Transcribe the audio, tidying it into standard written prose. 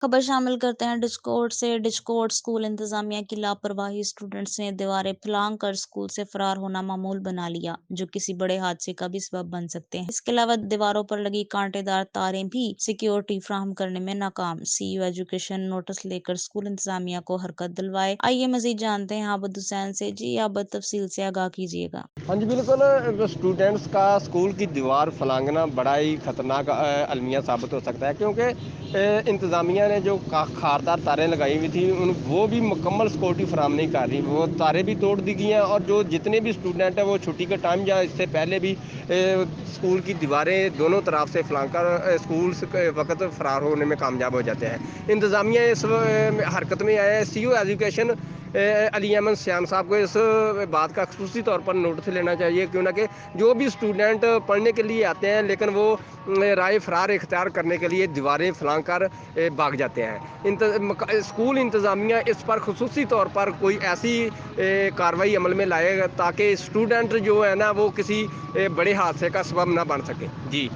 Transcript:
खबर शामिल करते हैं डिस्कॉर्ड से। डिस्कॉर्ड स्कूल इंतजामिया की लापरवाही, स्टूडेंट्स ने दीवारें फलांग कर स्कूल से फरार होना मामूल बना लिया, जो किसी बड़े हादसे का भी सबब बन सकते हैं। इसके अलावा दीवारों पर लगी कांटेदार तारें भी सिक्योरिटी फ्राहम करने में नाकाम। सीयू एजुकेशन नोटिस लेकर स्कूल इंतजामिया को हरकत दिलवाए। आइए मजीद जानते हैं आबद हुसैन से। जी आबद, तफसील से आगाह कीजिएगा। हाँ जी, बिल्कुल। स्टूडेंट्स का स्कूल की दीवार फलांगना बड़ा ही ख़तरनाक अलमिया साबित हो सकता है, क्योंकि इंतज़ामिया ने जो खारदार तारें लगाई हुई थी वो भी मुकम्मल सिक्योरिटी फराहम नहीं कर रही। वो तारें भी तोड़ दी गई हैं, और जो जितने भी स्टूडेंट हैं वो छुट्टी के टाइम या इससे पहले भी स्कूल की दीवारें दोनों तरफ से फलांग कर स्कूल के वक्त फ़रार होने में कामयाब हो जाते हैं। इंतज़ामिया इस हरकत में आया है। सीयू एजुकेशन अली अहमद श्याम साहब को इस बात का खसूसी तौर पर नोटिस लेना चाहिए, क्यों ना कि जो भी स्टूडेंट पढ़ने के लिए आते हैं लेकिन वो राय फरार इख्तियार करने के लिए दीवारें फलांग कर भाग जाते हैं। स्कूल इंतज़ामिया इस पर खसूसी तौर पर कोई ऐसी कार्रवाई अमल में लाएगा ताकि स्टूडेंट जो है ना वो किसी बड़े हादसे का सबब ना बन सके। जी।